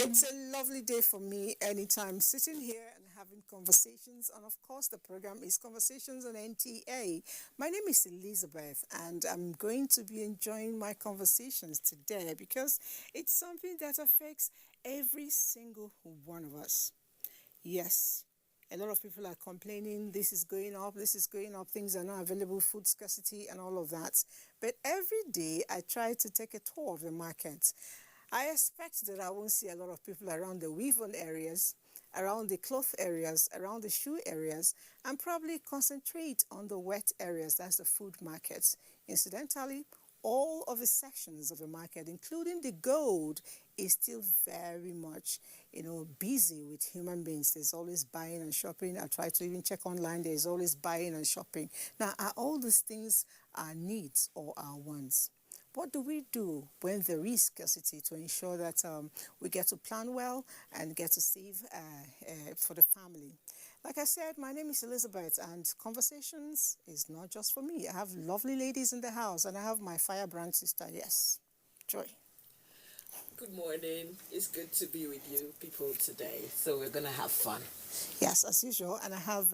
It's a lovely day for me anytime sitting here and having conversations. And of course, the program is Conversations on NTA. My name is Elizabeth, and I'm going to be enjoying my conversations today because it's something that affects every single one of us. Yes. A lot of people are complaining, this is going up, things are not available, food scarcity and all of that. But every day I try to take a tour of the market. I expect that I won't see a lot of people around the weave-on areas, around the cloth areas, around the shoe areas, and probably concentrate on the wet areas, that's the food markets. Incidentally, all of the sections of the market, including the gold, is still very much, busy with human beings. There's always buying and shopping. I try to even check online. There's always buying and shopping. Now, are all these things our needs or our wants? What do we do when there is scarcity to ensure that we get to plan well and get to save for the family? Like I said, my name is Elizabeth, and Conversations is not just for me. I have lovely ladies in the house, and I have my firebrand sister, yes, Joy. Good morning. It's good to be with you people today. So we're going to have fun. Yes, as usual. And I have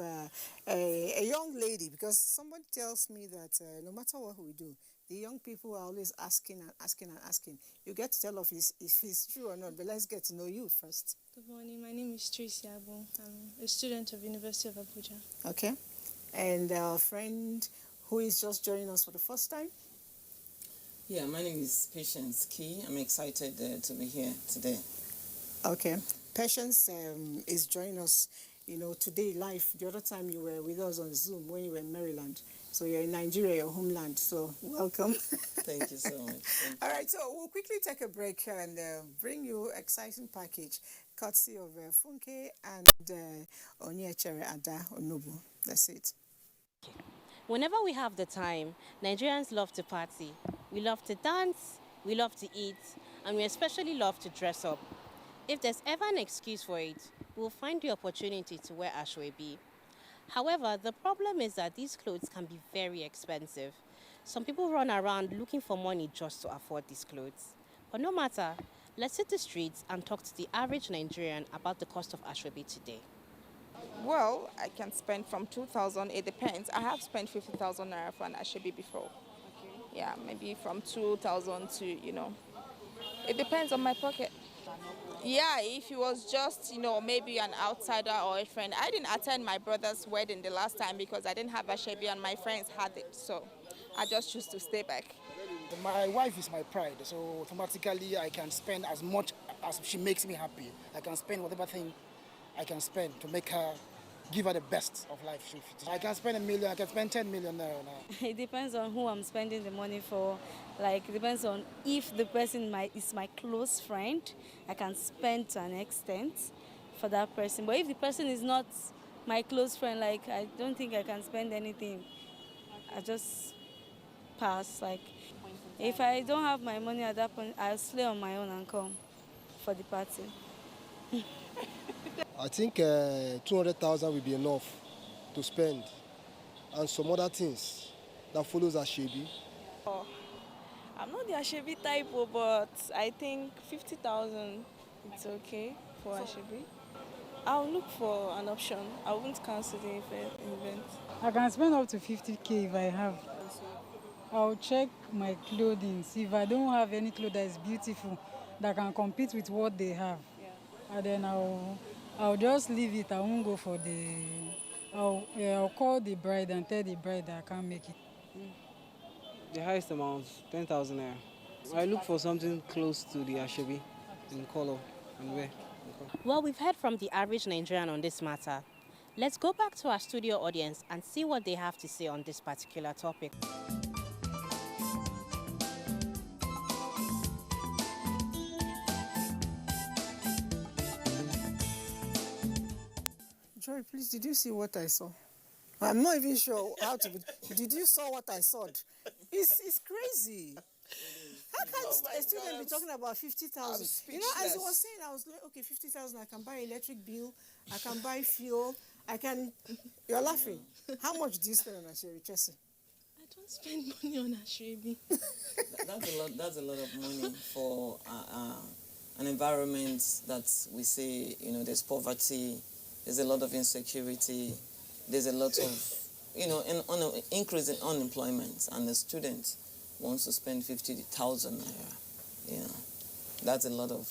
a young lady, because somebody tells me that no matter what we do, the young people are always asking and asking and asking. You get to tell us if it's true or not, but let's get to know you first. Good morning. My name is Tracy Abo. I'm a student of University of Abuja. Okay. And our friend who is just joining us for the first time? Yeah, my name is Patience Key. I'm excited to be here today. Okay. Patience is joining us, today live. The other time you were with us on Zoom when you were in Maryland. So you're in Nigeria, your homeland. So welcome. Thank you so much. All right, so we'll quickly take a break and bring you an exciting package courtesy of Funke and Onyechere Ada Onobu. That's it. Whenever we have the time, Nigerians love to party. We love to dance, we love to eat, and we especially love to dress up. If there's ever an excuse for it, we'll find the opportunity to wear ashwebi. However, the problem is that these clothes can be very expensive. Some people run around looking for money just to afford these clothes. But no matter, let's hit the streets and talk to the average Nigerian about the cost of ashwebi today. Well, I can spend from 2,000, it depends. I have spent 50,000 naira for an ashwebi before. Okay. Yeah, maybe from 2,000 to, it depends on my pocket. Yeah, if it was just, maybe an outsider or a friend. I didn't attend my brother's wedding the last time because I didn't have ashwebi and my friends had it. So I just choose to stay back. My wife is my pride, so automatically I can spend as much as she makes me happy. I can spend whatever thing I can spend to make her, give her the best of life. I can spend 1 million, I can spend 10 million now. It depends on who I'm spending the money for. Like, it depends on if the person is my close friend, I can spend to an extent for that person. But if the person is not my close friend, like, I don't think I can spend anything. I just pass. Like, if I don't have my money at that point, I'll slay on my own and come for the party. I think 200,000 will be enough to spend, and some other things that follows ashwebi. Oh, I'm not the ashwebi type, but I think 50,000 it's okay for ashwebi. I'll look for an option. I won't cancel the event. I can spend up to 50K if I have. I'll check my clothing. See if I don't have any clothes that is beautiful, that can compete with what they have. Yeah. And then I'll just leave it. I won't go for I'll call the bride and tell the bride that I can't make it. The highest amount, 10,000 naira. I look for something close to the ashwebi in color and wear. Well, we've heard from the average Nigerian on this matter. Let's go back to our studio audience and see what they have to say on this particular topic. Joy, please, did you see what I saw? I'm not even sure how to. Did you saw what I saw? It's crazy. How can a student be talking about 50,000? As I was saying, I was like, okay, 50,000. I can buy electric bill. I can buy fuel. I can. You're laughing. How much do you spend on ashwebi, Chelsea? I don't spend money on ashwebi. That's a lot of money for an environment that we say, there's poverty, there's a lot of insecurity, there's a lot of, increase in unemployment, and the student wants to spend 50,000 naira, that's a lot of,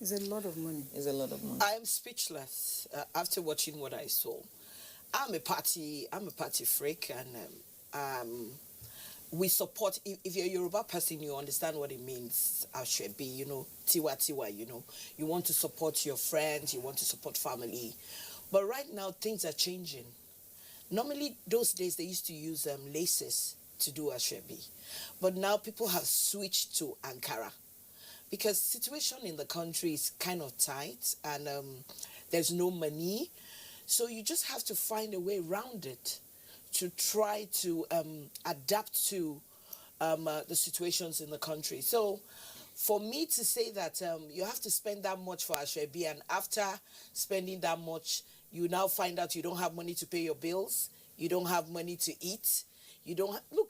It's a lot of money. It's a lot of money. I'm speechless after watching what I saw. I'm a party freak, and we support. If you're a Yoruba person, you understand what it means. Ashebi, tiwa tiwa. You want to support your friends, you want to support family, but right now things are changing. Normally, those days they used to use laces to do ashebi, but now people have switched to Ankara because situation in the country is kind of tight, and there's no money, so you just have to find a way around it to try to adapt to the situations in the country. So for me to say that you have to spend that much for Ashwebi, and after spending that much, you now find out you don't have money to pay your bills, you don't have money to eat, you don't have, look,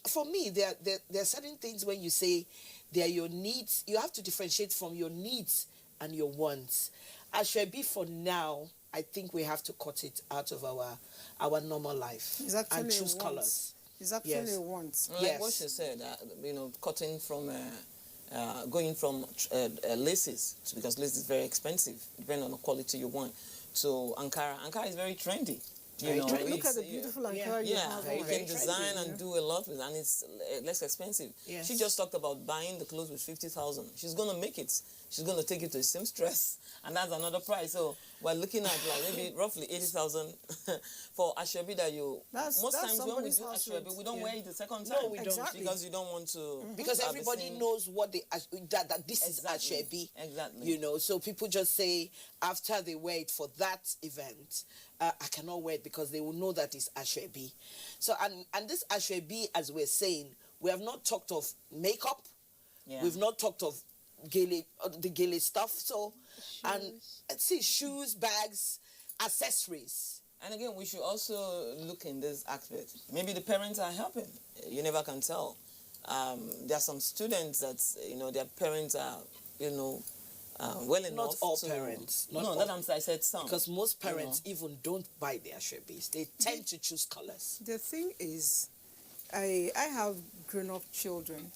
for me, there are certain things when you say they are your needs, you have to differentiate from your needs and your wants. Ashwebi for now, I think we have to cut it out of our normal life and choose colors. It's actually a want. Like what she said, cutting from, going from laces, because lace is very expensive, depending on the quality you want, to Ankara. Ankara is very trendy. Look at the beautiful Ankara you have. You can design and do a lot with it, and it's less expensive. Yes. She just talked about buying the clothes with 50,000. She's going to make it. She's going to take it to a seamstress, and that's another price. So we're looking at maybe roughly 80,000 for Ashwebi that you... Most times when we do Ashwebi, we don't wear it the second time. No, we don't. Exactly. Because you don't want to... Because everybody knows what that this is Ashwebi. Exactly. So people just say, after they wear it for that event, I cannot wear it because they will know that it's Ashwebi. So, and this Ashwebi, as we're saying, we have not talked of makeup. Yeah. We've not talked of the gele stuff. So, and let's see, shoes, bags, accessories. And again, we should also look in this aspect. Maybe the parents are helping. You never can tell. There are some students that, their parents are, well enough. Not all to, parents. I said some. Because most parents even don't buy their Ashwebis. They tend to choose colors. The thing is, I have grown-up children,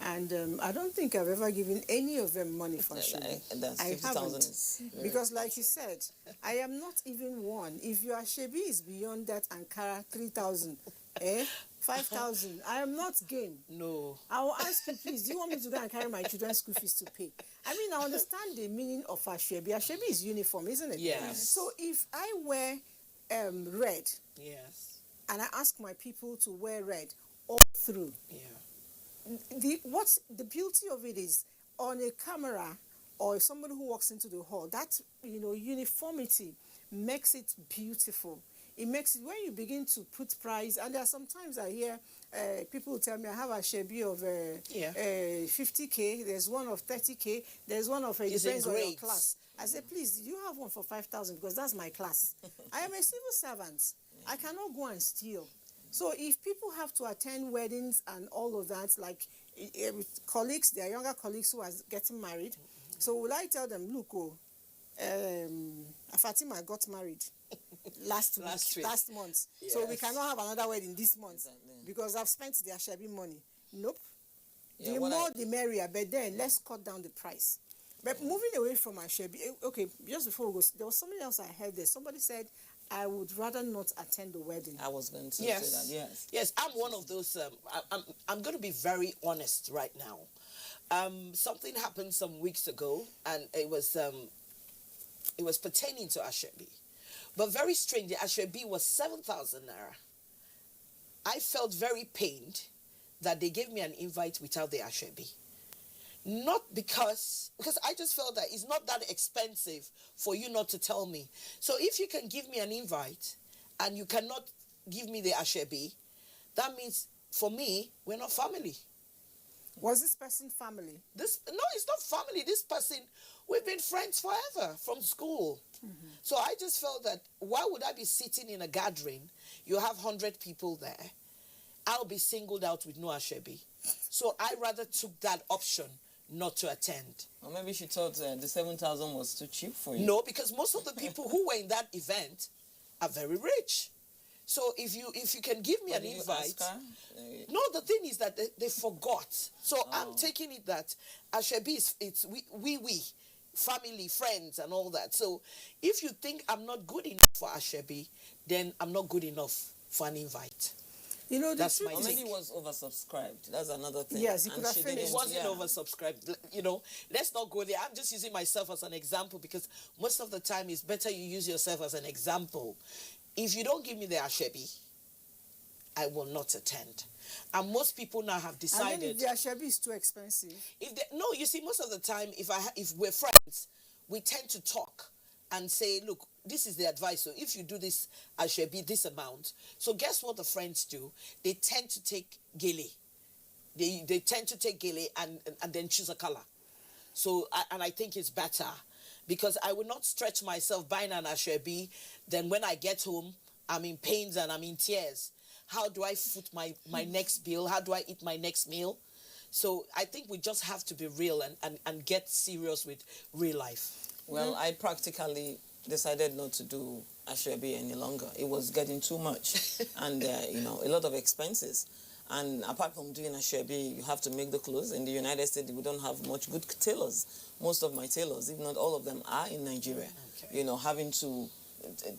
and I don't think I've ever given any of them money for Ashwebi. That's 50,000. Because like you said, I am not even one. If your Ashwebi is beyond that Ankara 3,000, 5,000, I am not game. No. I will ask you, please, do you want me to go and carry my children's school fees to pay? I mean, I understand the meaning of Ashwebi. Ashwebi is uniform, isn't it? Yes. So if I wear red, Yes. and I ask my people to wear red all through, Yeah. the beauty of it is, on a camera or somebody who walks into the hall, that uniformity makes it beautiful. It makes it, when you begin to put price, and there are sometimes I hear people tell me I have a Ashwebi of 50K, there's one of 30K, there's one of it depends on your class. I say, please, you have one for 5,000 because that's my class. I am a civil servant. I cannot go and steal. So if people have to attend weddings and all of that, like colleagues, their younger colleagues who are getting married, so will I tell them, look, Fatima got married last month. Yes. So we cannot have another wedding this month because I've spent their Ashwebi money. Nope. Yeah, The more the merrier, but then let's cut down the price. But moving away from Ashwebi, okay, just before we go, there was something else I heard there. Somebody said, I would rather not attend the wedding. I was going to say that, yes. Yes, I'm one of those, I'm going to be very honest right now. Something happened some weeks ago, and it was pertaining to Ashwebi. But very strange, the Ashwebi was 7,000 naira. I felt very pained that they gave me an invite without the Ashwebi. Not because I just felt that it's not that expensive for you not to tell me. So if you can give me an invite and you cannot give me the Ashwebi, that means for me, we're not family. Was this person family? No, it's not family. This person, we've been friends forever from school. Mm-hmm. So I just felt that why would I be sitting in a gathering? You have 100 people there. I'll be singled out with no Ashwebi. So I rather took that option not to attend. Or maybe she thought the 7,000 was too cheap for you. No, because most of the people who were in that event are very rich. So if you can give me an invite. No, the thing is that they forgot. So I'm taking it that Ashebi it's we family, friends and all that. So if you think I'm not good enough for Ashebi, then I'm not good enough for an invite. You know, that's my or maybe it was oversubscribed. That's another thing. Yes, you could have finished. It wasn't oversubscribed. You know, let's not go there. I'm just using myself as an example because most of the time it's better you use yourself as an example. If you don't give me the Ashebi, I will not attend. And most people now have decided. And then if the Ashebi is too expensive. No, you see, most of the time, if we're friends, we tend to talk and say, look, this is the advice. So if you do this Ashebi, this amount. So guess what the friends do? They tend to take gele. They tend to take gele and then choose a color. So I think it's better because I will not stretch myself buying an Ashebi. Then when I get home, I'm in pains and I'm in tears. How do I foot my next bill? How do I eat my next meal? So I think we just have to be real and get serious with real life. Well, I practically decided not to do Ashebi any longer. It was getting too much and, you know, a lot of expenses. And apart from doing Ashebi, you have to make the clothes. In the United States, we don't have much good tailors. Most of my tailors, if not all of them, are in Nigeria. Okay. You know, having to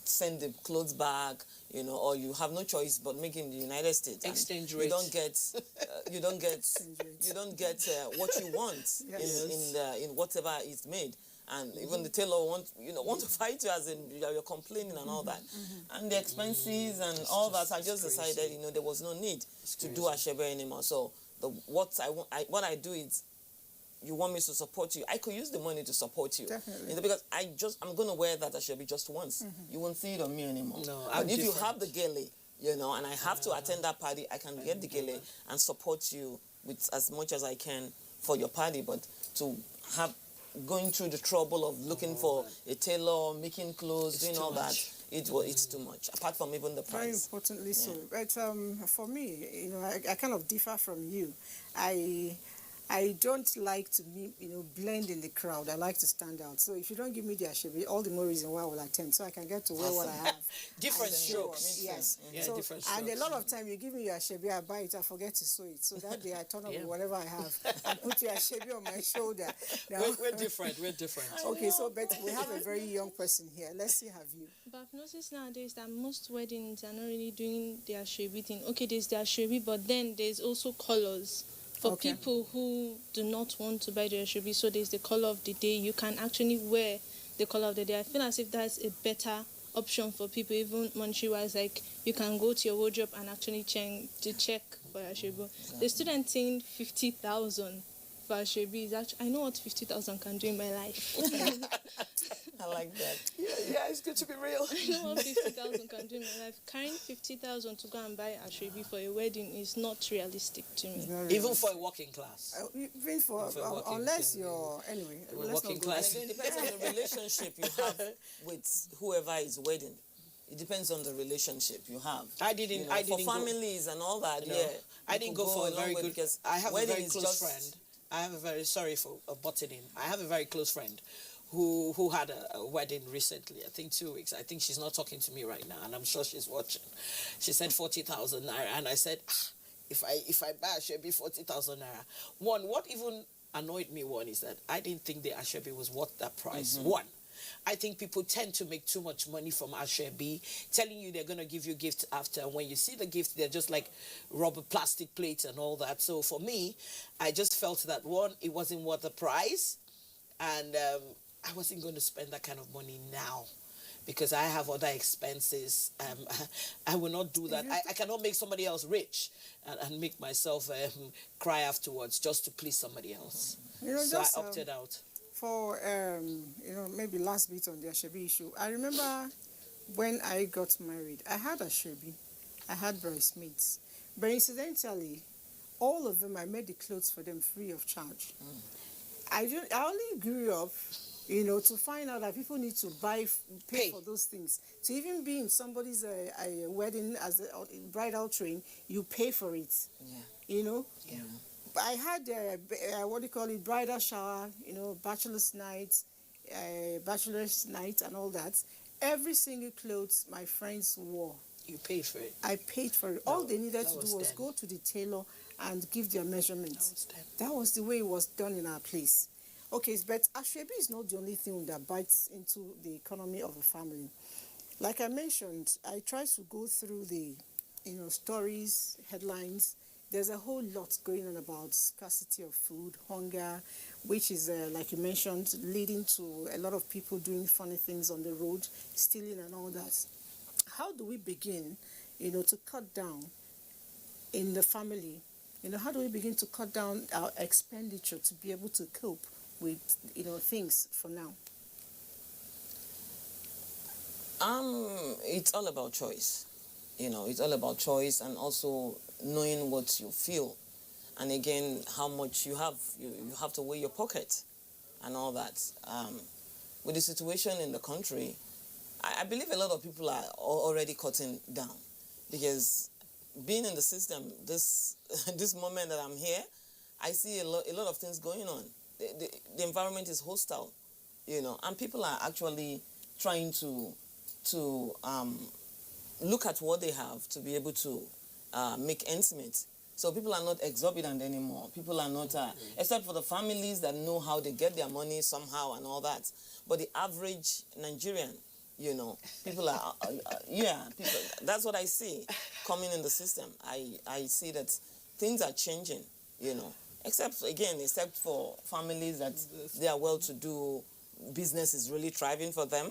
send the clothes back, you know, or you have no choice but make it in the United States. Exchange rate. You don't get, you don't get what you want in whatever is made. And even the tailor want to fight you, as in you're complaining and all that. And the expenses and all that. I just decided, you know, there was no need to do Ashebi anymore. So what I do is, you want me to support you, I could use the money to support you. Definitely. You know, because I'm going to wear that Ashebi just once. You won't see it on me anymore. No, but if you have the gele, you know, and I have to attend that party, I can get the gele and support you with as much as I can for your party. But to have going through the trouble of looking for a tailor, making clothes, doing all that, it's too much, apart from even the price. Very importantly so. But for me, you know, I kind of differ from you. I don't like to blend in the crowd. I like to stand out. So if you don't give me the Ashebi, all the more reason why I will attend, so I can get to wear what I have. Different strokes. Yes. Yeah, so, different strokes. And a lot of time you give me your Ashebi, I buy it, I forget to sew it. So that day I turn up with whatever I have and put your Ashebi on my shoulder. Now, we're different. We're different. Okay, so but we have a very young person here. Let's see, have you? But I've noticed nowadays that most weddings are not really doing the Ashebi thing. Okay, there's the Ashebi, but then there's also colors. For people who do not want to buy the Ashebi, so there's the color of the day. You can actually wear the color of the day. I feel as if that's a better option for people, even monetary-wise. Like, you can go to your wardrobe and actually check for Ashebi. The student saying 50,000 for Ashebi is actually, I know what 50,000 can do in my life. I like that. Yeah, it's good to be real. I know what 50,000 can do in my life. Carrying 50,000 to go and buy Ashebi for a wedding is not realistic to me. Even for a working class. Even for unless you're anyway. Working class. It depends on the relationship you have with whoever is wedding. It depends on the relationship you have. I didn't for families and all that. No, yeah, I didn't go for a very good. Because I have a very close friend. I have a very sorry for butting in. I have a very close friend who had a wedding recently, I think 2 weeks. I think she's not talking to me right now, and I'm sure she's watching. She said 40,000 naira, and I said, if I buy Ashebi 40,000 naira. What even annoyed me is that I didn't think the Ashebi was worth that price. One, I think people tend to make too much money from Ashebi, telling you they're going to give you gifts after. And when you see the gift, they're just like rubber plastic plates and all that. So for me, I just felt that, one, it wasn't worth the price. And I wasn't going to spend that kind of money now because I have other expenses. I will not do that. I cannot make somebody else rich and make myself cry afterwards just to please somebody else. So I opted out. For, maybe last bit on the Ashebi issue, I remember when I got married, I had Ashebi, I had bridesmaids. But incidentally, all of them, I made the clothes for them free of charge. I only grew up, to find out that people need to pay for those things. To even be in somebody's a wedding as a bridal train, you pay for it. Yeah. Yeah. I had what do you call it, bridal shower, bachelor's night and all that. Every single clothes my friends wore. You paid for it. I paid for it. All they needed to do was go to the tailor and give their measurements. That was the way it was done in our place. Okay, but Ashwebi is not the only thing that bites into the economy of a family. Like I mentioned, I try to go through the, stories, headlines. There's a whole lot going on about scarcity of food, hunger, which is, like you mentioned, leading to a lot of people doing funny things on the road, stealing and all that. How do we begin, to cut down in the family? How do we begin to cut down our expenditure to be able to cope with, things for now? It's all about choice. It's all about choice and also knowing what you feel. And again, how much you have. You have to weigh your pocket and all that. With the situation in the country, I believe a lot of people are already cutting down because being in the system, this moment that I'm here, I see a lot of things going on. The environment is hostile, and people are actually trying to look at what they have to be able to make ends meet. So people are not exorbitant anymore. People are not, except for the families that know how they get their money somehow and all that. But the average Nigerian, people are, people, that's what I see coming in the system. I see that things are changing, except for families that they are well-to-do, business is really thriving for them.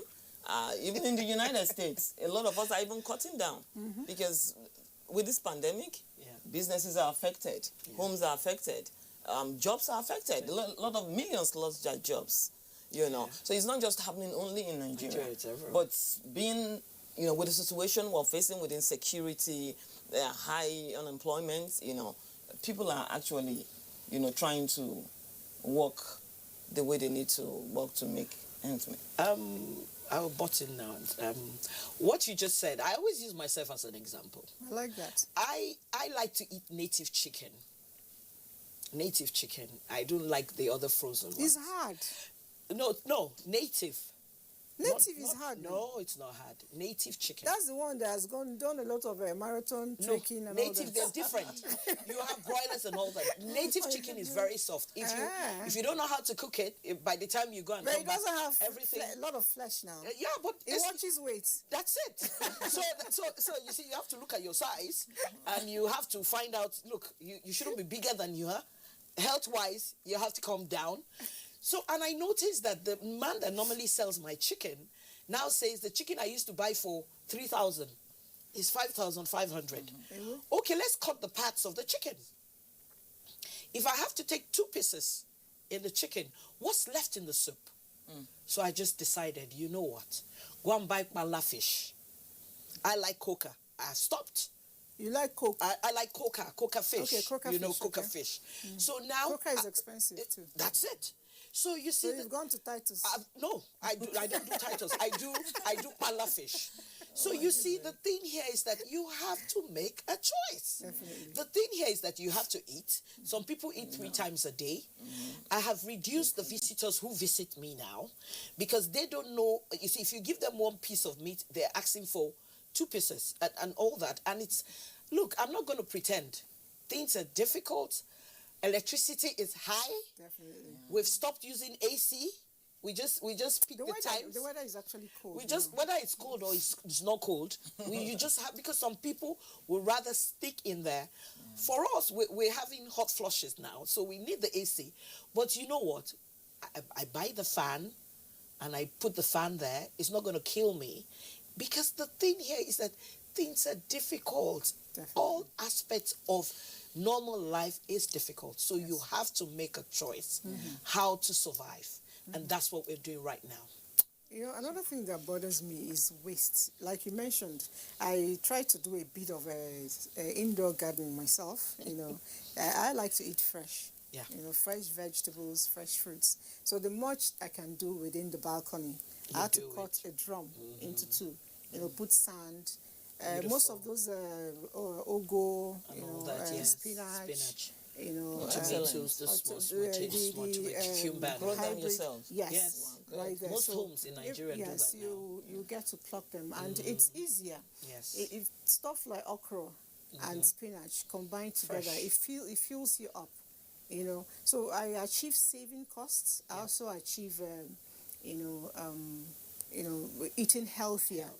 Even in the United States, a lot of us are even cutting down because with this pandemic, businesses are affected, homes are affected, jobs are affected. A lot of millions lost their jobs, So it's not just happening only in Nigeria, but being, with the situation we're facing with insecurity, high unemployment, people are actually, trying to work the way they need to work to make ends meet. I'll butt in now. What you just said, I always use myself as an example. I like that. I like to eat native chicken. Native chicken. I don't like the other frozen ones. It's hard. No, native. Native is hard. No, it's not hard. Native chicken. That's the one that has done a lot of marathon trekking and all that. Native, they're different. You have broilers and all that. Native chicken is very soft. If you don't know how to cook it, by the time you go and but come it doesn't back, have everything. a lot of flesh now. Yeah, but it watches weight. That's it. So you see, you have to look at your size, and you have to find out. Look, you shouldn't be bigger than you are. Health-wise, you have to come down. So, and I noticed that the man that normally sells my chicken now says the chicken I used to buy for 3,000 is 5,500. Okay, let's cut the parts of the chicken. If I have to take 2 pieces in the chicken, what's left in the soup? So I just decided, you know what? Go and buy mala fish. I like coca. I stopped. You like coke? I like coca fish. Okay, coca fish. Coca fish. So now... Coca is expensive too. That's it. So you see... So you've gone to Titus? No, I don't do Titus. I do mala fish. So you see, the thing here is that you have to make a choice. Definitely. The thing here is that you have to eat. Some people eat 3 times a day. I have reduced the visitors who visit me now because they don't know. You see, if you give them 1 piece of meat, they're asking for 2 pieces and all that. And it's, look, I'm not going to pretend. Things are difficult. Electricity is high. Definitely. We've stopped using AC. We just pick the times. The weather is actually cold. Whether it's cold or it's not cold, you just have, because some people would rather stick in there. For us, we're having hot flushes now, so we need the AC. But you know what? I buy the fan, and I put the fan there. It's not going to kill me, because the thing here is that things are difficult. Definitely. All aspects of normal life is difficult, so you have to make a choice how to survive, and that's what we're doing right now. Another thing that bothers me is waste. Like you mentioned, I try to do a bit of a indoor gardening myself. I like to eat fresh. Yeah. Fresh vegetables, fresh fruits. So the much I can do within the balcony, I had to cut a drum into 2. Put sand. Most of those ugu, spinach, tomatoes, the cucumber. Grow them yourself. Yes, Wow, right there. most So homes in Nigeria do that you get to pluck them, and it's easier. Yes. It stuff like okra and spinach combined together, it fills you up. So I achieve saving costs. I also achieve eating healthier.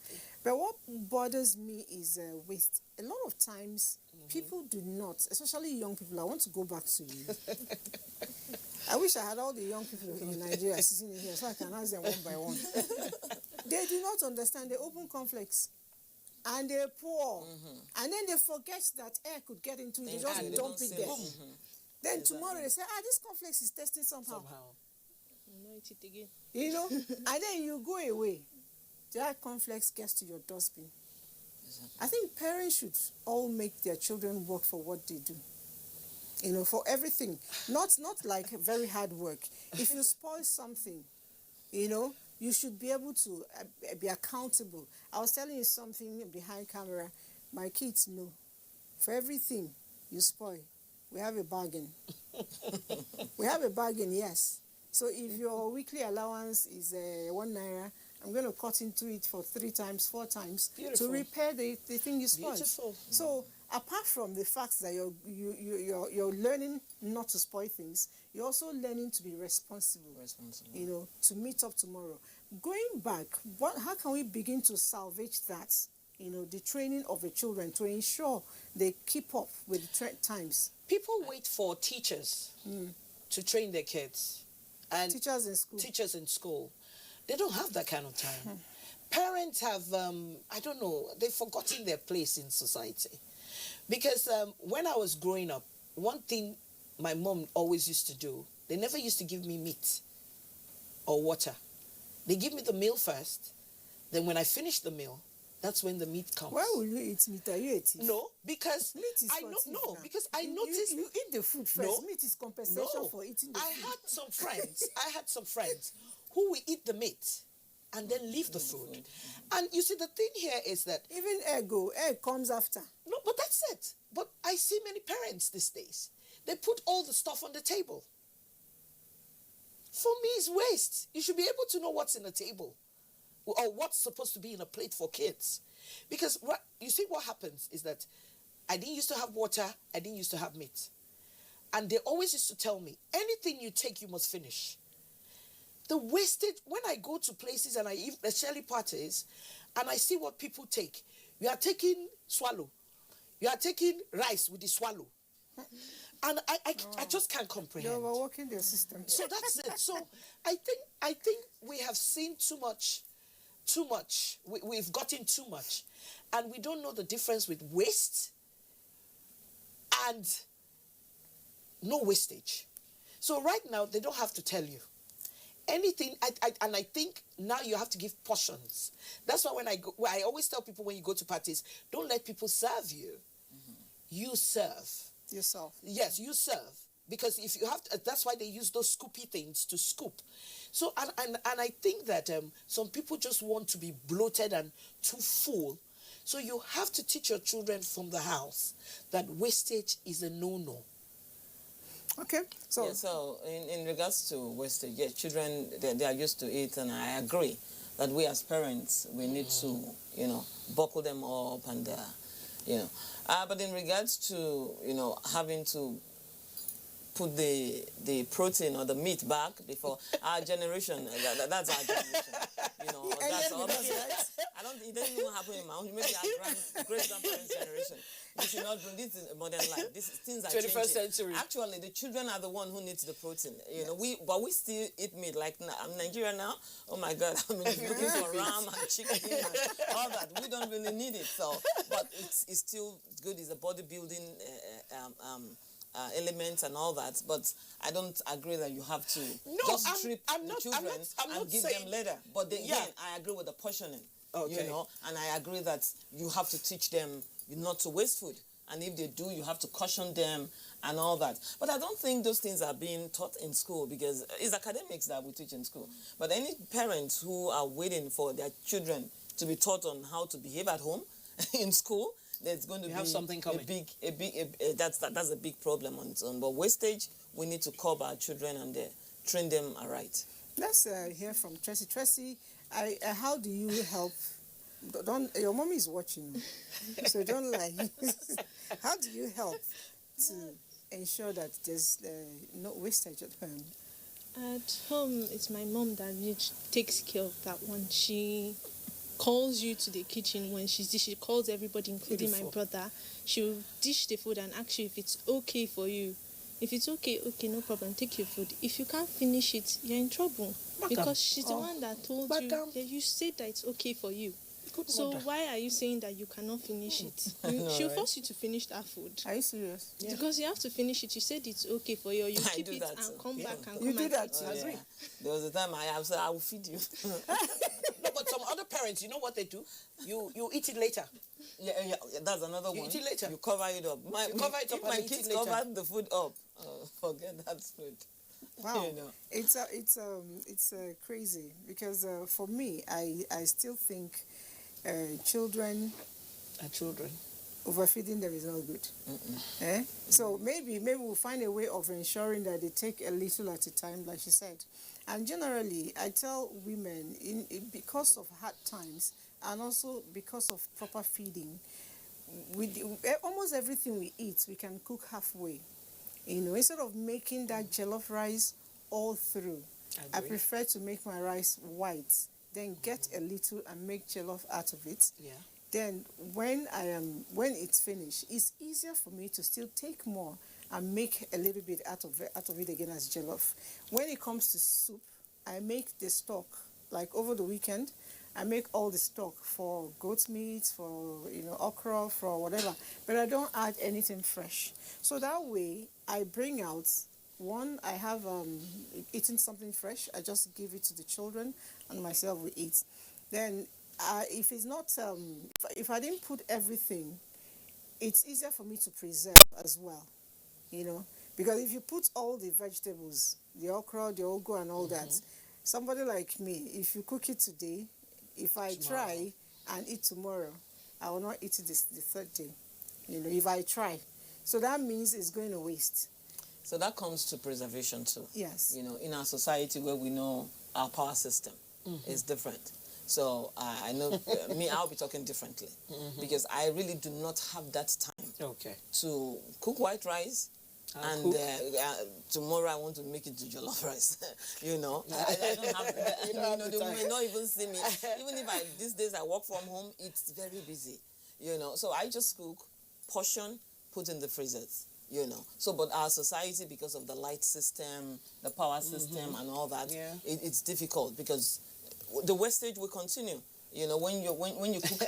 But what bothers me is waste. A lot of times, people do not, especially young people. I want to go back to you. I wish I had all the young people in Nigeria sitting in here so I can ask them one by one. They do not understand. They open conflicts and they pour. And then they forget that air could get into it. They just dump it there. Then tomorrow they say, this conflicts is testing somehow. No, eat it again. And then you go away. That conflicts gets to your dustbin. I think parents should all make their children work for what they do. For everything. Not like very hard work. If you spoil something, you should be able to be accountable. I was telling you something behind camera. My kids know. For everything you spoil, we have a bargain. We have a bargain, yes. So if your weekly allowance is 1 naira, I'm going to cut into it for 3 times, 4 times to repair the thing you spoiled. Beautiful. So apart from the fact that you're learning not to spoil things, you're also learning to be responsible. To meet up tomorrow. Going back, how can we begin to salvage that? The training of the children to ensure they keep up with the times. People wait for teachers to train their kids. And teachers in school. They don't have that kind of time. Parents have, they've forgotten their place in society. Because when I was growing up, one thing my mom always used to do, they never used to give me meat or water. They give me the meal first. Then when I finish the meal, that's when the meat comes. Why will you eat meat? Are you a thief? No, because meat is because I noticed you eat the food first. No, meat is compensation for eating the food. I had some friends who will eat the meat and then leave the food. And you see, the thing here is that even egg comes after. No, but that's it. But I see many parents these days. They put all the stuff on the table. For me, it's waste. You should be able to know what's in the table or what's supposed to be in a plate for kids. Because you see what happens is that I didn't used to have water, I didn't used to have meat. And they always used to tell me, anything you take, you must finish. The wastage, when I go to places and I eat, especially parties, and I see what people take, you are taking swallow. You are taking rice with the swallow. And I just can't comprehend. You're overworking their system. So that's it. So I think we have seen too much. We've gotten too much. And we don't know the difference with waste and no wastage. So right now, they don't have to tell you. Anything, and I think now you have to give portions. That's why when I always tell people when you go to parties, don't let people serve you. You serve. Yourself. Yes, you serve. Because if you have to, that's why they use those scoopy things to scoop. So, and I think that some people just want to be bloated and too full. So you have to teach your children from the house that wastage is a no-no. Okay. So in regards to wastage, children, they are used to it, and I agree that we as parents, we need to, buckle them up and, but in regards to, having to put the protein or the meat back before our generation, that's our generation. That's all. It doesn't even happen in my own. Maybe our great-grandparents' generation. We should not bring this in modern life. Things are 21st changing. century. Actually, the children are the one who needs the protein. But we still eat meat. Like Nigeria now, oh my God, looking for ram and chicken and all that. We don't really need it. So, but it's still good. It's a bodybuilding elements and all that, but I don't agree that you have to just strip the children and give them later. But again, I agree with the portioning. Okay. And I agree that you have to teach them not to waste food. And if they do, you have to caution them and all that. But I don't think those things are being taught in school because it's academics that we teach in school. But any parents who are waiting for their children to be taught on how to behave at home in school, there's going to be have something coming. That's a big problem on its own. But wastage, we need to curb our children and train them aright. Let's hear from Tracy. Tracy, how do you help? Don't your mommy is watching, so don't lie. How do you help to ensure that there's no wastage at home? At home, it's my mom that takes care of that one. She calls you to the kitchen when she calls everybody, including my brother. She'll dish the food and ask you if it's okay for you. If it's okay, no problem, take your food. If you can't finish it, you're in trouble. Madam. Because she's the one that told Madam. you, you said that it's okay for you. Good So mother. why are you saying that you cannot finish it? She'll force you to finish that food. Are you serious? Yeah. Because you have to finish it. You said it's okay for you. You keep it and come back and You come do and that eat too. it. Yeah. There was a time I said, I will feed you. No, but some other parents, you know what they do? You eat it later. Yeah, that's another one. eat it later. You cover it up. You cover it up if my and eat kids it later. cover the food up, forget that food. Wow, You know. it's crazy because for me, I still think children overfeeding them is not good. Eh? So maybe we'll find a way of ensuring that they take a little at a time, like she said. And generally, I tell women, because of hard times and also because of proper feeding, almost everything we eat, we can cook halfway. Instead of making that jollof rice all through, I prefer to make my rice white, then get a little and make jollof out of it. Yeah. Then when it's finished, it's easier for me to still take more and make a little bit out of it again as jollof. When it comes to soup, I make the stock, like over the weekend, I make all the stock for goat meat, for okra, for whatever, but I don't add anything fresh. So that way, I bring out one. I have eaten something fresh. I just give it to the children, and myself will eat. Then, if it's not, if I didn't put everything, it's easier for me to preserve as well. Because if you put all the vegetables, the okra, the ugu, and all that, somebody like me, if you cook it today, if I try and eat tomorrow, I will not eat it the third day. If I try. So that means it's going to waste. So that comes to preservation too. Yes. In our society where we know our power system is different. So I know, I'll be talking differently because I really do not have that time to cook white rice. And tomorrow I want to make it to jollof rice. I don't have that. They may not even see me. Even if these days I work from home, it's very busy. So I just cook, portion, put in the freezers. So but our society, because of the light system, the power system, and all that, it's difficult because the wastage will continue. When you cook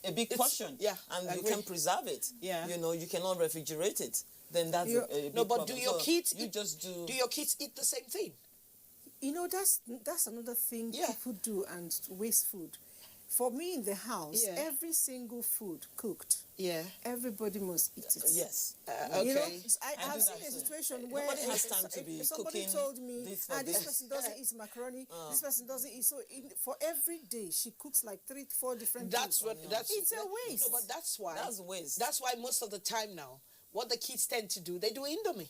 a big portion, and you can preserve it. You cannot refrigerate it. Then that's a big but problem. do your kids do your kids eat the same thing? That's another thing people do and waste food. For me in the house, every single food cooked, everybody must eat it. Yes. Okay. I've seen a situation where nobody has time to be somebody cooking told me, this person doesn't eat macaroni, this person doesn't eat. So for every day, she cooks like 3-4 different things. It's a waste. No, but that's waste. That's why most of the time now, what the kids tend to do, they do Indomie.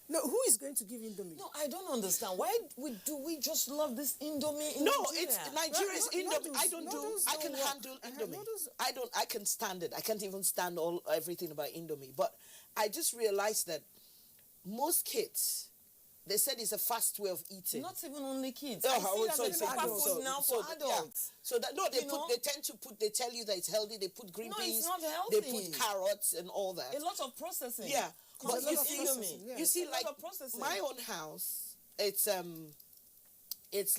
No, who is going to give Indomie? No, I don't understand. Why do we just love this Indomie in No, Nigeria? it's Nigeria's Indomie. Noodles I can don't handle work. Indomie. I can stand it. I can't even stand everything about Indomie. But I just realized that most kids, they said it's a fast way of eating. Not even only kids. Oh, I see that food now for adults. So that they tell you that it's healthy. They put green peas. It's not healthy. They put carrots and all that. A lot of processing. Yeah. But you see, like my own house, it's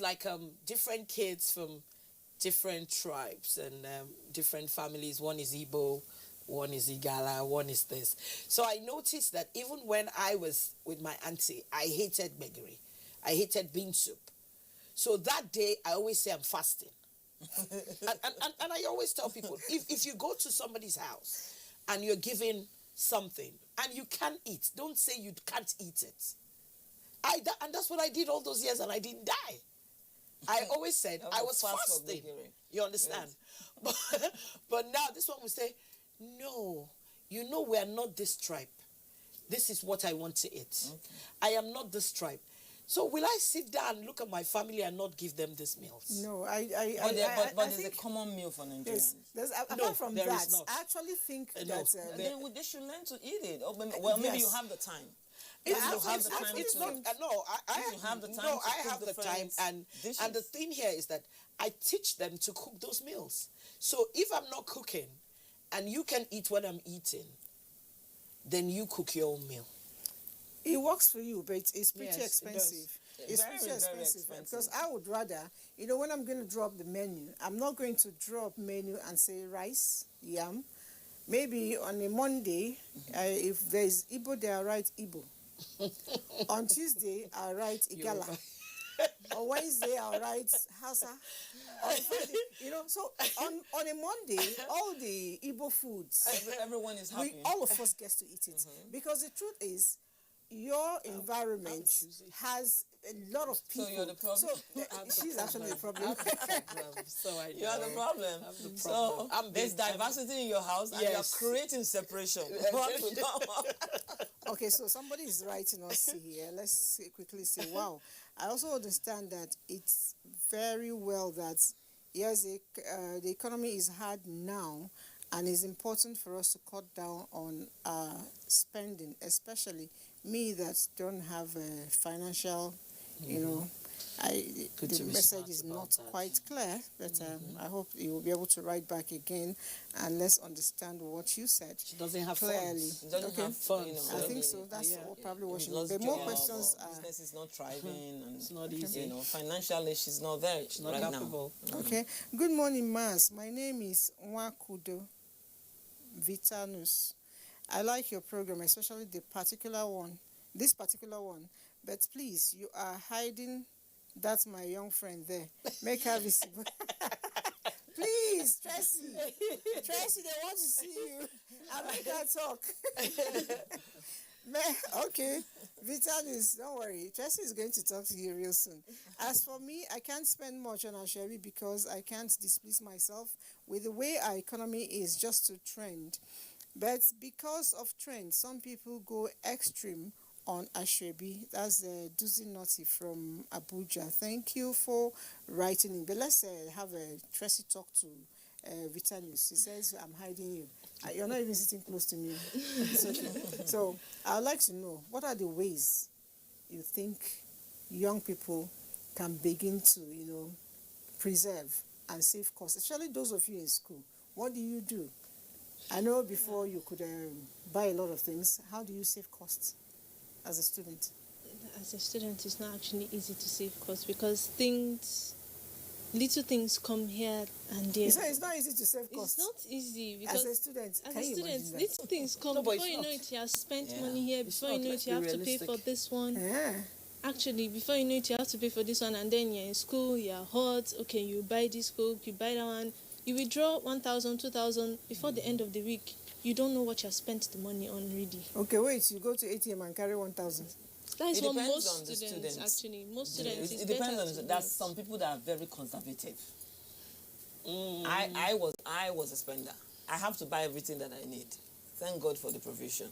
like different kids from different tribes and different families. One is Igbo, one is Igala, one is this. So I noticed that even when I was with my auntie, I hated gbegiri. I hated bean soup. So that day, I always say I'm fasting. and I always tell people, if you go to somebody's house and you're given something and you can't eat, don't say you can't eat it. And that's what I did all those years and I didn't die. I always said I was fasting. You understand? Yes. But now this one will say, no, you know we are not this tribe. This is what I want to eat. Okay. I am not this tribe. So will I sit down and look at my family and not give them these meals? No, But there's a common meal for Nigerians. Apart from there that, is not. I actually think No. that They should learn to eat it. Well, maybe you have the time. If you have the time I have the time and the thing here is that I teach them to cook those meals. So if I'm not cooking and you can eat what I'm eating, then you cook your own meal. it works for you, but it's pretty Yes, expensive. it It's Very, pretty very expensive expensive. because I would rather, when I'm going to drop the menu, I'm not going to drop menu and say rice, yam. Maybe on a Monday, if there's Igbo, there, I'll write Igbo. On Tuesday, I'll write Igala. On Wednesday, I'll write Hausa. On Friday, so on a Monday, all the Igbo foods, Everyone is happy. all of us get to eat it. Because the truth is, your environment has a lot of people. So you're the problem. So she's actually the problem. So I You are the problem. So there's diversity in your house and you're creating separation. Okay, so somebody is writing us here. Let's quickly say, wow. I also understand that it's very well that, yes, the economy is hard now, and it's important for us to cut down on spending, especially me that don't have a financial, the message is not quite clear, but I hope you will be able to write back again and let's understand what you said. She doesn't have clearly. funds. She doesn't have funds. I think so. That's probably what she means. The more questions business is not thriving and it's not easy. Financially she's not there. She's not right capable. now. Okay. Good morning, Mas. My name is Nwakudo Vitanus. I like your program, especially this particular one. But please, you are hiding. That's my young friend there. Make her visible. Please, Tracy, they want to see you. I'll make her talk. Okay, Vitalis, don't worry. Tracy is going to talk to you real soon. As for me, I can't spend much on Asheri because I can't displease myself with the way our economy is just to trend. But because of trend, some people go extreme on Ashwebi. That's Duzi Noti from Abuja. Thank you for writing in. But let's have a Tracy talk to Vitalis. He says, I'm hiding you. You're not even sitting close to me. It's okay. So I'd like to know, what are the ways you think young people can begin to, preserve and save costs, especially those of you in school? What do you do? I know before you could buy a lot of things. How do you save costs as a student? As a student, it's not actually easy to save costs because little things come here and there. It's not easy to save costs. It's not easy because as a student, little things come. Before you know it, you have spent money here. Before you know it, you have to pay for this one. Yeah. Actually, before you know it, you have to pay for this one, and then you're in school, you're hot. Okay, you buy this Coke, you buy that one. You withdraw 1,000, 2,000 before the end of the week. You don't know what you have spent the money on really. Okay, wait. You go to ATM and carry 1,000. That is what depends most on the students actually. Most students. It depends on. There's some people that are very conservative. I was a spender. I have to buy everything that I need. Thank God for the provision.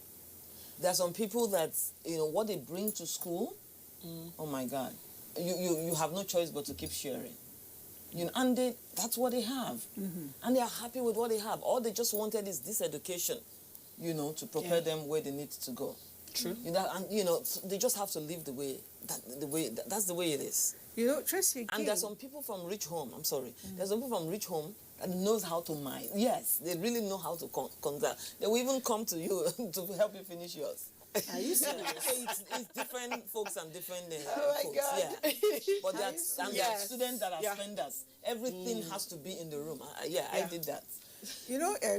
There are some people that what they bring to school. Oh my God, you have no choice but to keep sharing. And that's what they have, and they are happy with what they have. All they just wanted is this education, to prepare them where they need to go. True. They just have to live that's the way it is. Tracy. And there's some people from rich home. I'm sorry. There's some people from rich home that knows how to mine. Yes, they really know how to conduct. They will even come to you to help you finish yours. Are you serious? So it's different folks and different oh my folks. God. Yeah. But there are students that are spenders. Everything has to be in the room. I did that.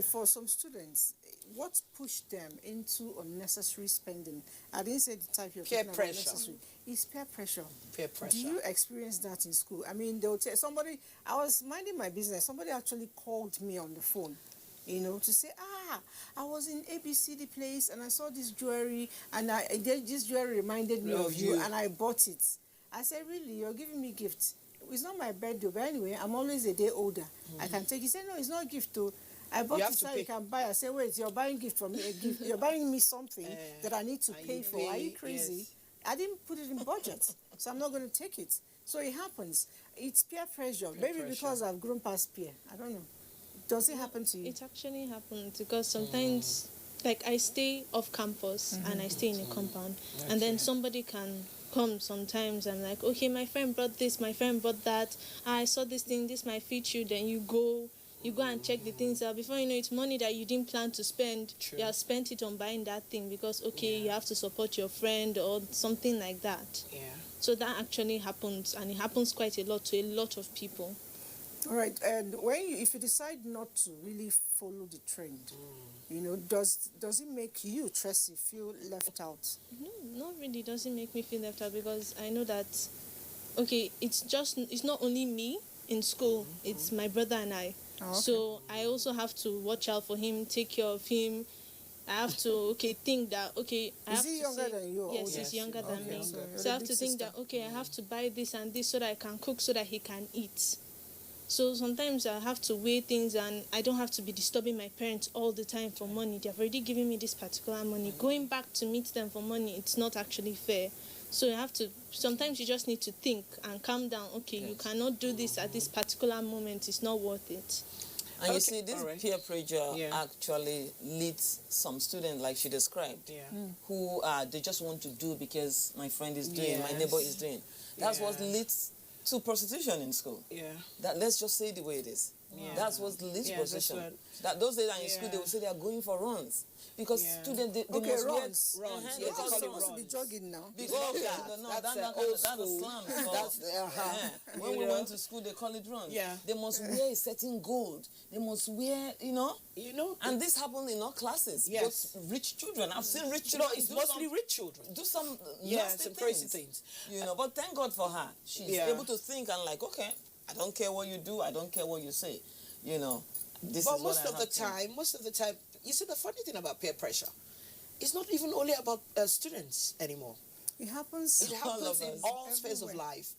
For some students, what pushed them into unnecessary spending? I didn't say the type you're peer talking pressure. about necessary. It's peer pressure. Peer pressure. Do you experience that in school? I mean, they'll tell somebody, I was minding my business. Somebody actually called me on the phone, to say, I was in ABCD place and I saw this jewelry and this jewelry reminded me of you and I bought it. I said, really? You're giving me gifts? It's not my birthday, but anyway, I'm always a day older. I can take it. He said, no, it's not a gift though. I bought You have it to so pay. you can buy. I say, wait, you're buying gift from me. A gift. You're buying me something that I need to and pay you for. Are you pay, crazy? yes. I didn't put it in budget, so I'm not going to take it. So it happens. It's peer pressure. Maybe pressure. because I've grown past peer. I don't know. Does it happen to you? It actually happens because sometimes, like, I stay off campus and I stay in a compound, and then somebody can come sometimes and like, okay, my friend brought this, my friend brought that. I saw this thing, this might fit you. Then you go and check the things out. Before you know, it's money that you didn't plan to spend. True. You have spent it on buying that thing because, okay, you have to support your friend or something like that. Yeah. So that actually happens, and it happens quite a lot to a lot of people. All right, and if you decide not to really follow the trend, does it make you, Tracy, feel left out? No, not really. Doesn't make me feel left out because I know that, okay, it's not only me in school. It's my brother and I. Oh, okay. So I also have to watch out for him, take care of him. I have to think that I have Is he to younger say, than you? or yes, older? he's younger than Okay, me. so you're So the I have big to think sister. that I have to buy this and this so that I can cook so that he can eat. So sometimes I have to weigh things and I don't have to be disturbing my parents all the time for money. They have already given me this particular money. Going back to meet them for money, it's not actually fair. So you have to, sometimes you just need to think and calm down. Okay, you cannot do this at this particular moment. It's not worth it. And you see, this alright. peer pressure Yeah. actually leads some students, like she described, who they just want to do because my friend is doing, my neighbor is doing. That's what leads to prostitution in school. Yeah. That, let's just say it the way it is. Yeah. That's what leads to Yeah, that's prostitution. what- That those days are in school, they will say they are going for runs because students they Okay, must runs. wear Runs, they yeah, call You're they it supposed to runs. be jogging now. Because that's that's a old slang. school. So, That's when we went to school, they call it runs. Yeah. They must wear a certain gold. They must wear, And this happened in all classes. Yes. Both rich children. I've seen rich children. it's do mostly some- rich children. Do some Yeah, nasty some crazy things. But thank God for her. She's able to think and like, okay, I don't care what you do. I don't care what you say. This But is what most I of the have to- time, you see, the funny thing about peer pressure, it's not even only about students anymore. It happens. It All happens of in us. all spheres of Everywhere. life.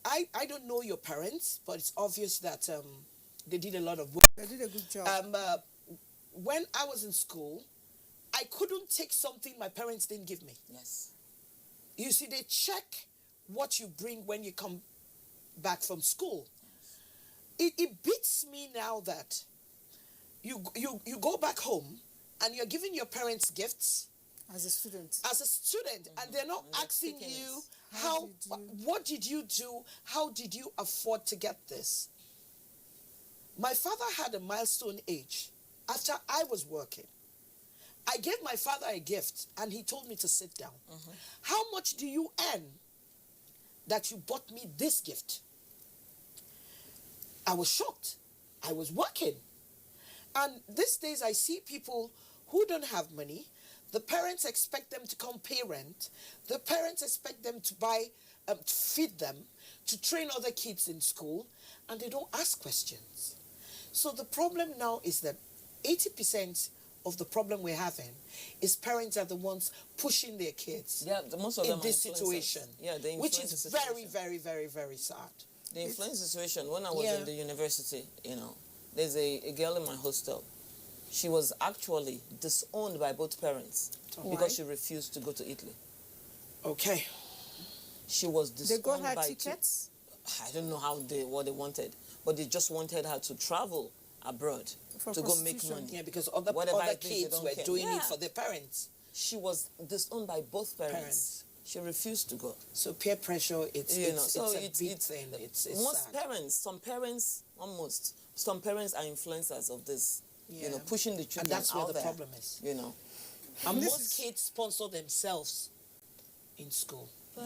I don't know your parents, but it's obvious that they did a lot of work. They did a good job. When I was in school, I couldn't take something my parents didn't give me. Yes. You see, they check what you bring when you come back from school. It beats me now that you go back home and you're giving your parents gifts As a student. and they're not asking taking you How what did you do, how did you afford to get this. My father had a milestone age after I was working. I gave my father a gift and he told me to sit down. How much do you earn that you bought me this gift? I was shocked. I was working. And these days I see people who don't have money. The parents expect them to come pay rent. The parents expect them to buy, to feed them, to train other kids in school, and they don't ask questions. So the problem now is that 80% of the problem we're having is parents are the ones pushing their kids Yeah, most of them in are this influencers. situation, Yeah, they which influence is the very, situation. very, very, very sad. The influence situation. When I was Yeah. in the university, there's a girl in my hostel. She was actually disowned by both parents because she refused to go to Italy. Okay. She was They disowned got her by tickets? I don't know what they wanted, but they just wanted her to travel abroad For to go make prostitution. money. Yeah, because other Whatever other it is, they kids don't were care. doing it Yeah. for their parents. She was disowned by both parents. Parents. She refused to go. So peer pressure, it's So a big thing. It's most sad. parents, some parents are influencers of this. Pushing the And children that's where out the there. problem is. And Most kids sponsor themselves in school. But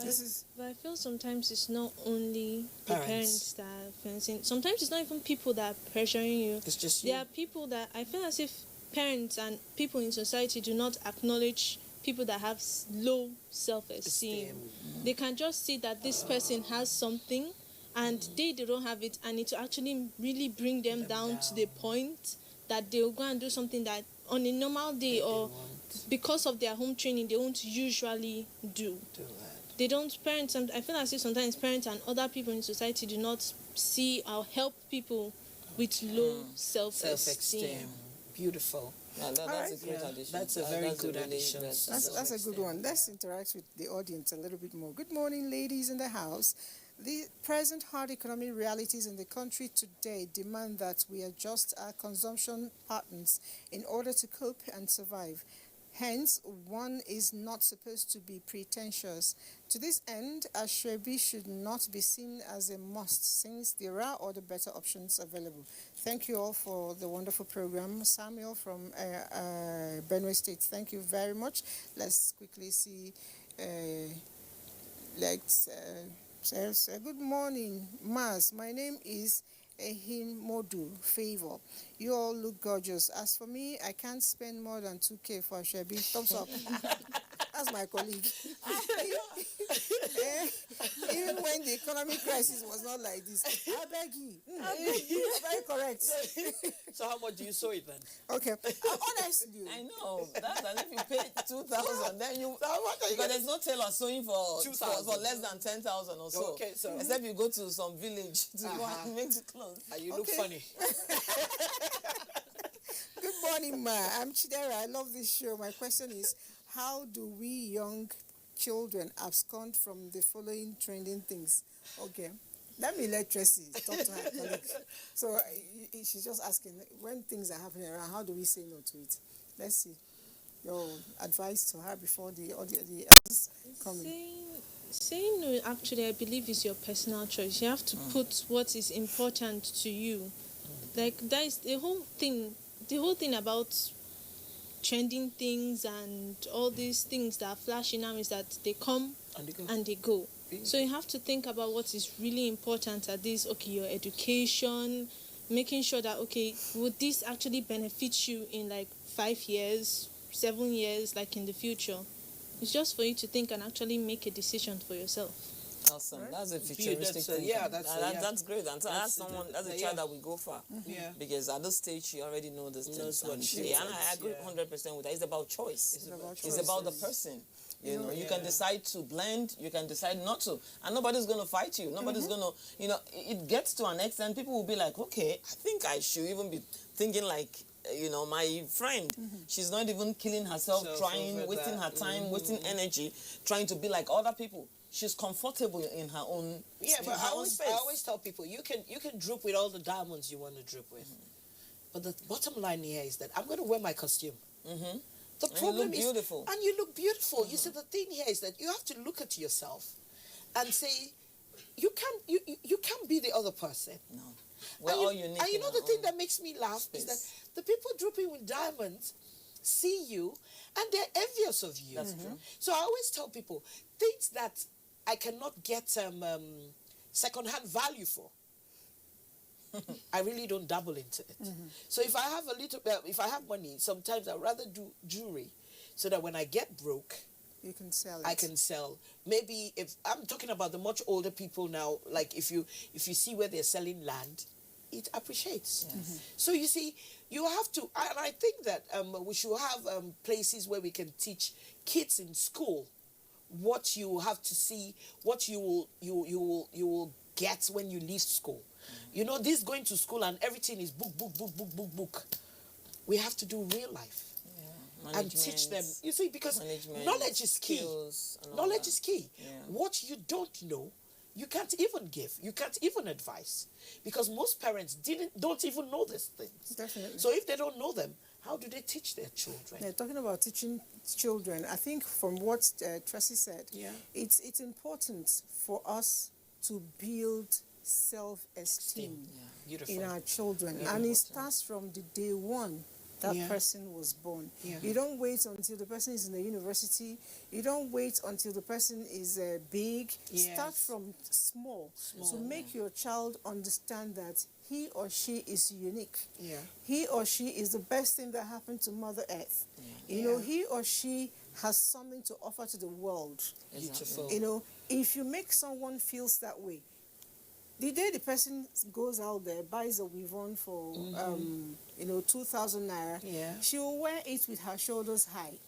I feel sometimes it's not only the Parents. parents that are influencing. Sometimes it's not even people that are pressuring you. It's just There you. are people that I feel as if parents and people in society do not acknowledge people that have low self-esteem. They can just see that this person has something and they don't have it, and it will actually really bring them down to the point that they'll go and do something that on a normal day or because of their home training they won't usually do. They don't, I feel as if sometimes parents and other people in society do not see or help people with low self-esteem. Self-esteem. Beautiful. Yeah, that's a great addition. That's a very good really addition. That's a good one. Let's interact with the audience a little bit more. Good morning, ladies in the house. The present hard economic realities in the country today demand that we adjust our consumption patterns in order to cope and survive. Hence, one is not supposed to be pretentious. To this end, ashrebi should not be seen as a must since there are other better options available. Thank you all for the wonderful program. Samuel from Benue State, thank you very much. Let's quickly see. Says, good morning, Mars. My name is Ehin Modu Favor. You all look gorgeous. As for me, I can't spend more than 2K for Shebi. Thumbs up. That's my colleague. Even when the economic crisis was not like this, I beg you. Very correct. So how much do you sew it then? Okay. Honestly, I know. That's and if you pay 2,000, then you because there's no tailor sewing for 2,000 for less than 10,000 or so. Okay, so except you go to some village to go and make the clothes. You look funny. good morning, Ma. I'm Chidera. I love this show. My question is, how do we young children abscond from the following trending things? Okay. Let me let Tracy talk to her colleague. So she's just asking, when things are happening around, how do we say no to it? Let's see. Your advice to her before the others come in. Saying no, actually, I believe is your personal choice. You have to put what is important to you. Like, that is the whole thing. The whole thing about trending things and all these things that are flashing now is that they come and they go. So you have to think about what is really important at this. Okay, your education, making sure that, okay, would this actually benefit you in like 5 years, 7 years, like in the future? It's just for you to think and actually make a decision for yourself. Awesome. Right? That's a futuristic thing. That's great. And that's a child that we go for. Yeah. Because at this stage, she already knows this thing. And I agree 100% with that. It's about choice. It's about the person. You know, you can decide to blend, you can decide not to. And nobody's going to fight you. Nobody's going to, you know, it gets to an extent, people will be like, okay, I think I should even be thinking like, you know, my friend, she's not even killing herself, trying, wasting her time, wasting energy, trying to be like other people. She's comfortable in her own space. Yeah, but I always tell people, you can droop with all the diamonds you want to droop with. But the bottom line here is that I'm going to wear my costume. The problem is, beautiful. And you look beautiful. You see, the thing here is that you have to look at yourself and say, you can't be the other person. No. We're all unique. And you know the thing that makes me laugh is that the people drooping with diamonds see you and they're envious of you. That's true. So I always tell people, things that I cannot get second-hand value for, I really don't dabble into it. So if I have if I have money, sometimes I'd rather do jewelry so that when I get broke, you can sell it. I can sell. Maybe if I'm talking about the much older people now, like if you see where they're selling land, it appreciates. Yes. So you see, you have to, and I think that we should have places where we can teach kids in school what you have to see, what you will get when you leave school. You know, this going to school and everything is book. We have to do real life. And teach them. You see, because knowledge is key. Knowledge is key. Yeah. What you don't know, you can't even give. You can't even advise. Because most parents don't even know these things. Definitely. So if they don't know them, how do they teach their children? Yeah, talking about teaching children, I think from what Tracy said, it's important for us to build self-esteem in our children. And it starts from the day one that person was born. You don't wait until the person is in the university. You don't wait until the person is big. Start from small. So make your child understand that he or she is unique. He or she is the best thing that happened to Mother Earth. You know, he or she has something to offer to the world. Beautiful. You know, if you make someone feels that way, the day the person goes out there, buys a weave-on for, 2,000 naira, she will wear it with her shoulders high.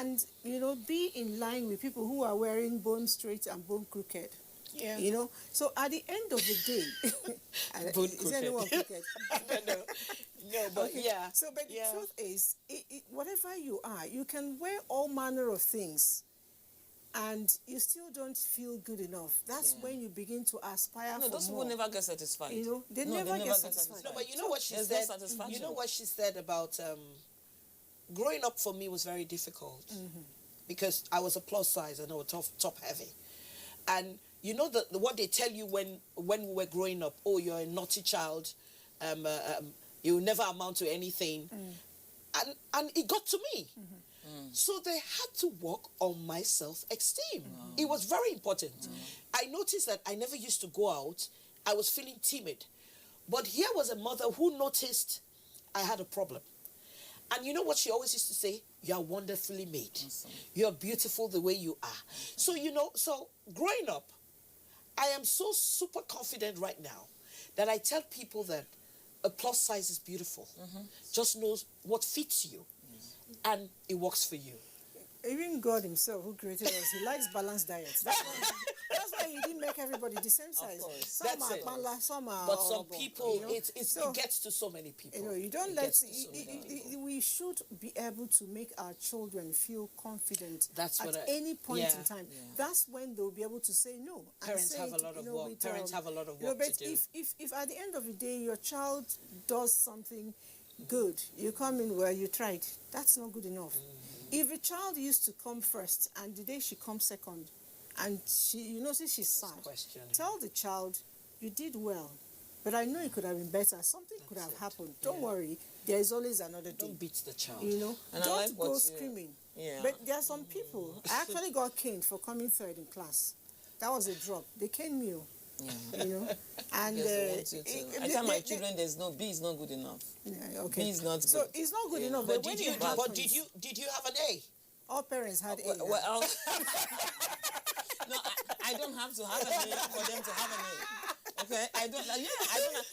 And, you know, be in line with people who are wearing bone straight and bone crooked. Yeah. You know, so at the end of the day, is anyone crooked? No, but yeah. So, but the truth is, whatever you are, you can wear all manner of things, and you still don't feel good enough. That's when you begin to aspire for those more. people never get satisfied. You know, they never get satisfied. No, but you know what she said? You know what she said about growing up for me was very difficult because I was a plus size and I was top heavy. And you know what they tell you when we were growing up, oh, you're a naughty child, you will never amount to anything. And it got to me. So they had to work on my self-esteem. It was very important. I noticed that I never used to go out. I was feeling timid. But here was a mother who noticed I had a problem. And you know what she always used to say? You are wonderfully made. Awesome. You are beautiful the way you are. So, you know, so growing up, I am so super confident right now that I tell people that a plus size is beautiful. Just knows what fits you. And it works for you. Even God himself, who created us, he likes balanced diets. That's why he didn't make everybody the same size. Some are bala, some are but some horrible, people, you know? it gets to so many people. You know, you don't we should be able to make our children feel confident at any point in time. That's when they'll be able to say no. Parents have a lot of work. Parents have a lot of work to do. If at the end of the day your child does something good, you come in where you tried, that's not good enough. If a child used to come first and the day she comes second and you notice she's sad, tell the child, you did well, but I know it could have been better. Something could have happened. Don't worry, there is always another day. Don't beat the child. You know, and don't go screaming. But there are some people, I actually got caned for coming third in class. That was a drop. They caned me. You know, and I tell my children there's no B is not good enough. B is not good. So it's not good enough. But did you have an A? All parents had A. Well, no, I don't have to have an A for them to have an A. Okay, I don't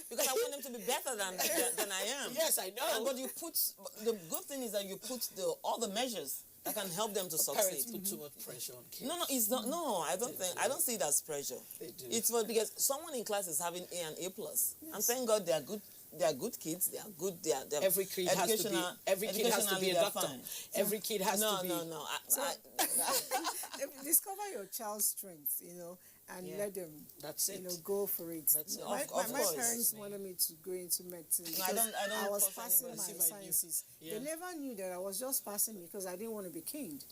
because I want them to be better than I am. Yes, I know. But you put the good thing is that you put all the measures that can help them to succeed. Parents put too much pressure on kids. No, it's not. No, I don't see it as pressure. They do. It's because someone in class is having A and A plus, and thank God they are good. They are good kids. They are good. They are every kid has to be. Every kid has to be a doctor. Every kid has to be. No. Discover your child's strength. You know. And let them, you know, go for it. My parents wanted me to go into medicine because I was passing my sciences. They never knew that I was just passing because I didn't want to be caned.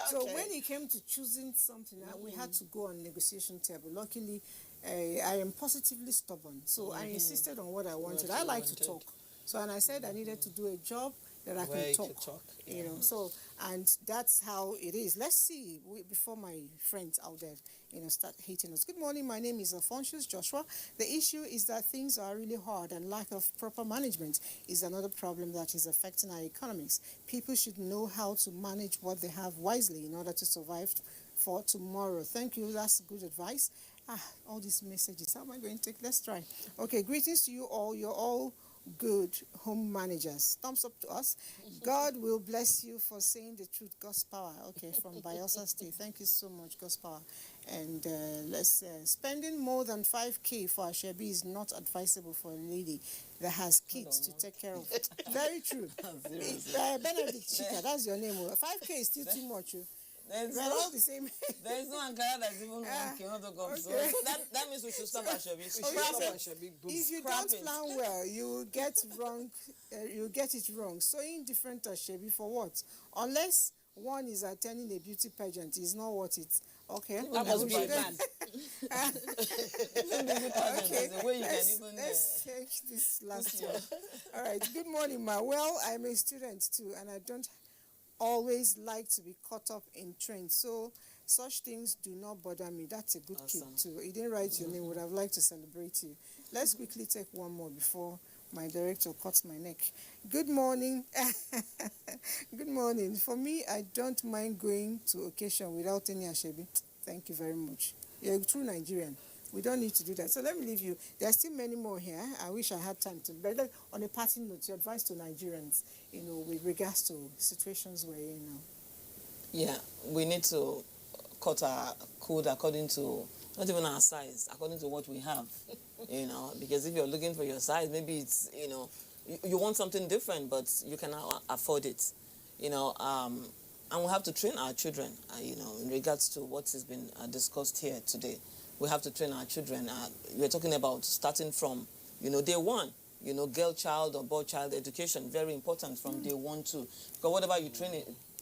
So when it came to choosing something, we had to go on negotiation table. Luckily, I am positively stubborn, so I insisted on what I wanted. I like to talk. So, and I said I needed to do a job that I can talk. You know, so, and that's how it is. Let's see, before my friends out there, you know, start hating us. Good morning, my name is Alphonsus Joshua. The issue is that things are really hard and lack of proper management is another problem that is affecting our economics. People should know how to manage what they have wisely in order to survive for tomorrow. Thank you, that's good advice. All these messages, how am I going to take? Let's try. Okay, greetings to you all. You're all good home managers. Thumbs up to us. God will bless you for saying the truth. God's power. Okay, from Bayelsa State. Thank you so much, God's power. And spending more than 5K for a Shebi is not advisable for a lady that has kids to take care of. Very true. Benedict Chika, that's your name. 5K is still too much. We're all the same. There is no Ankara that's even 1K. So that means we should stop at Shebi. If you don't plan well, you will get wrong. You get it wrong. Sewing different at Shebi for what? Unless one is attending a beauty pageant, is not worth it. Okay. That must be a man. Okay. Let's take this last one. All right. Good morning, ma. Well, I'm a student too, and I don't always like to be caught up in trends. So such things do not bother me. That's a good kid too. He didn't write your name. Would have liked to celebrate you. Let's quickly take one more before my director cuts my neck. Good morning. Good morning. For me, I don't mind going to occasion without any ashebi. Thank you very much. You're a true Nigerian. We don't need to do that. So let me leave you. There are still many more here. I wish I had time to. But on a parting note, your advice to Nigerians, you know, with regards to situations where, you know. Yeah, we need to cut our code according to not even our size, according to what we have, because if you're looking for your size, maybe it's, you want something different, but you cannot afford it, and we have to train our children, in regards to what has been discussed here today. We have to train our children. We're talking about starting from, day one, girl child or boy child education, very important from day one too. Because whatever you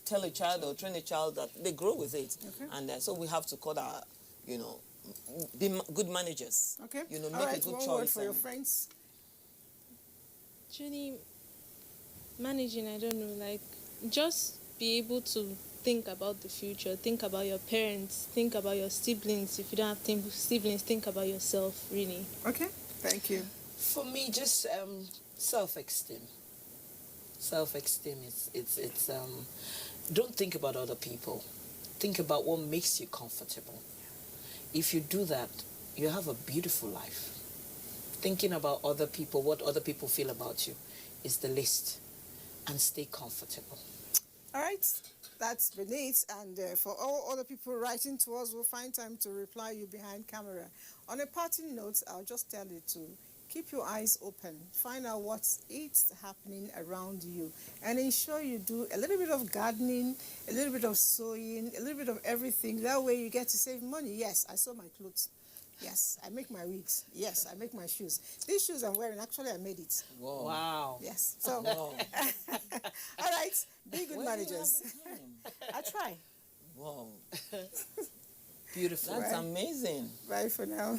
tell a child or train a child, that they grow with it. Okay. And so we have to call our, be good managers. Okay. Make All right, a good one choice. word for your friends. Actually, managing, I don't know, like, just be able to think about the future, think about your parents, think about your siblings. If you don't have siblings, think about yourself, really. Okay, thank you. For me, just self-esteem. Self-esteem, it's don't think about other people. Think about what makes you comfortable. If you do that, you have a beautiful life. Thinking about other people, what other people feel about you, is the least. And stay comfortable. All right, that's been it. And for all other people writing to us, we'll find time to reply you behind camera. On a parting note, I'll just tell you to keep your eyes open. Find out what's happening around you. And ensure you do a little bit of gardening, a little bit of sewing, a little bit of everything. That way you get to save money. Yes, I sew my clothes. Yes, I make my wigs. Yes, I make my shoes. These shoes I'm wearing, actually, I made it. Whoa. Wow. Yes. So, Wow. all right, be good Where managers. do you have the time? I try. Wow. Beautiful. That's amazing. Bye for now.